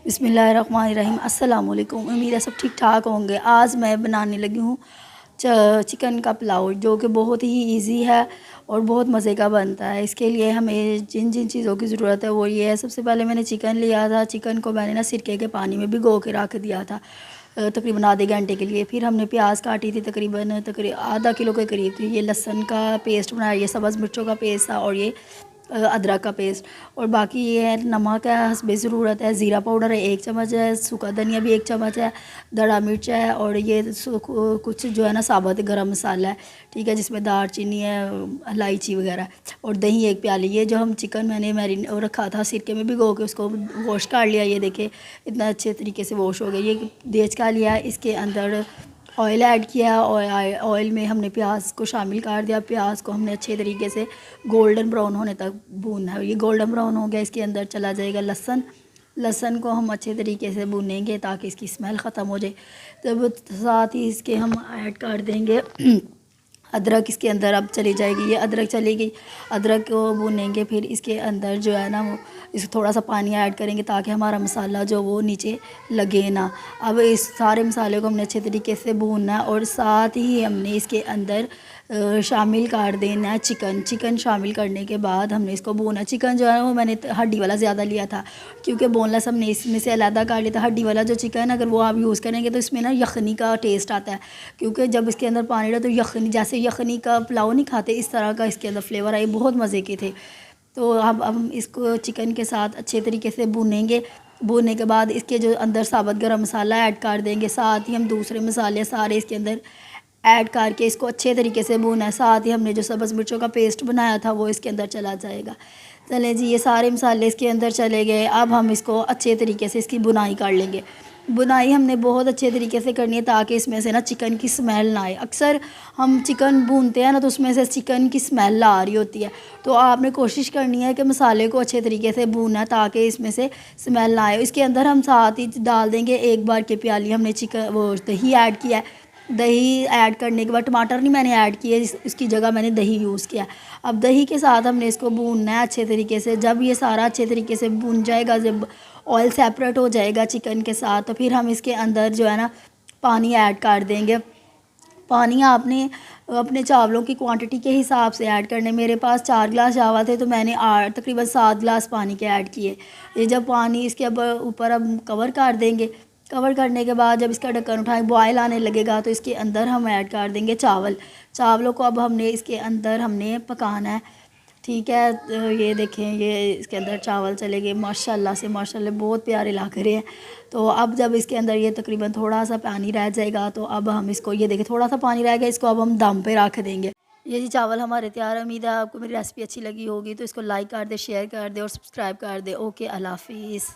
बिस्मिल्लाहिर्रहमानिर्रहीम। अस्सलाम वालेकुम। उम्मीद है सब ठीक ठाक होंगे। आज मैं बनाने लगी हूँ चिकन का पुलाव, जो कि बहुत ही इजी है और बहुत मज़े का बनता है। इसके लिए हमें जिन जिन चीज़ों की ज़रूरत है वो ये है। सबसे पहले मैंने चिकन लिया था। चिकन को मैंने ना सिरके के पानी में भिगो के रख दिया था तकरीबन आधे घंटे के लिए। फिर हमने प्याज काटी थी तकरीबन आधा किलो के करीब थी। ये लहसुन का पेस्ट बनाया, ये सब्ज़ मिर्चों का पेस्ट था और ये अदरक का पेस्ट। और बाकी ये है नमक है हस्बे ज़रूरत है, ज़ीरा पाउडर है 1 चम्मच है, सूखा धनिया भी 1 चम्मच है, दड़ा मिर्च है और ये कुछ जो है ना साबुत गरम मसाला है, ठीक है, जिसमें दालचीनी है, इलायची वगैरह। और दही 1 प्याली। ये जो हम चिकन मैंने मैरिनेट रखा था सिरके में भिगो के, उसको वॉश कर लिया। ये देखिए इतना अच्छे तरीके से वॉश हो गया। ये देज का लिया, इसके अंदर ऑयल ऐड किया और ऑयल में हमने प्याज को शामिल कर दिया। प्याज को हमने अच्छे तरीके से गोल्डन ब्राउन होने तक भूनना है। ये गोल्डन ब्राउन हो गया, इसके अंदर चला जाएगा लहसुन। लहसुन को हम अच्छे तरीके से भूनेंगे ताकि इसकी स्मेल ख़त्म हो जाए। तब साथ ही इसके हम ऐड कर देंगे अदरक। इसके अंदर अब चली जाएगी, ये अदरक चली गई। अदरक को भूनेंगे, फिर इसके अंदर जो है ना वो इसको थोड़ा सा पानी ऐड करेंगे ताकि हमारा मसाला जो वो नीचे लगे ना। अब इस सारे मसाले को हमने अच्छे तरीके से भूनना है और साथ ही हमने इसके अंदर शामिल कर देना है चिकन। चिकन शामिल करने के बाद हमने इसको भूना। चिकन जो है वो मैंने हड्डी वाला ज़्यादा लिया था क्योंकि बोनलेस हमने इसमें से अलग कर लिया था। हड्डी वाला जो चिकन अगर वो आप यूज़ करेंगे तो इसमें ना यखनी का टेस्ट आता है, क्योंकि जब इसके अंदर पानी डालो तो यखनी, जैसे यखनी का पुलाव नहीं खाते इस तरह का इसके अंदर फ्लेवर आए, बहुत मज़े के थे। तो अब हम इसको चिकन के साथ अच्छे तरीके से भूनेंगे। भूनने के बाद इसके जो अंदर साबुत गरम मसाला ऐड कर देंगे, साथ ही हम दूसरे मसाले सारे इसके अंदर ऐड करके इसको अच्छे तरीके से भूना है। साथ ही हमने जो सब्ज़ मिर्चों का पेस्ट बनाया था वो इसके अंदर चला जाएगा। चलें जी, ये सारे मसाले इसके अंदर चले गए। अब हम इसको अच्छे तरीके से इसकी बुनाई कर लेंगे। बुनाई हमने बहुत अच्छे तरीके से करनी है ताकि इसमें से ना चिकन की स्मेल ना आए। अक्सर हम चिकन भूनते हैं ना तो उसमें से चिकन की स्मेल आ रही होती है, तो आपने कोशिश करनी है कि मसाले को अच्छे तरीके से भूनना ताकि इसमें से स्मेल ना आए। इसके अंदर हम साथ ही डाल देंगे 1 बार की प्याली हमने चिकन वो दही ऐड किया है। दही ऐड करने के बाद टमाटर नहीं मैंने ऐड किए, इसकी जगह मैंने दही यूज़ किया। अब दही के साथ हमने इसको भूनना है अच्छे तरीके से। जब ये सारा अच्छे तरीके से भून जाएगा, जब ऑयल सेपरेट हो जाएगा चिकन के साथ, तो फिर हम इसके अंदर जो है ना पानी ऐड कर देंगे। पानी आपने अपने चावलों की क्वांटिटी के हिसाब से ऐड करने। मेरे पास 4 गिलास चावल थे तो मैंने तकरीबन 7 गिलास पानी के ऐड किए। ये जब पानी इसके अब ऊपर अब कवर कर देंगे। कवर करने के बाद जब इसका ढक्कन उठाएं बॉयल आने लगेगा तो इसके अंदर हम ऐड कर देंगे चावल। चावलों को अब हमने इसके अंदर हमने पकाना है, ठीक है। तो ये देखें, ये इसके अंदर चावल चले गए माशाल्लाह से, माशाल्लाह बहुत प्यारे लग रहे हैं। तो अब जब इसके अंदर ये तकरीबन थोड़ा सा पानी रह जाएगा तो अब हम इसको, ये देखें थोड़ा सा पानी रह गया, इसको अब हम दम पे रख देंगे। ये जी चावल हमारे तैयार है। उम्मीद है आपको मेरी रेसिपी अच्छी लगी होगी, तो इसको लाइक कर दे, शेयर कर दे और सब्सक्राइब कर दे। ओके, अल्लाह हाफिज़।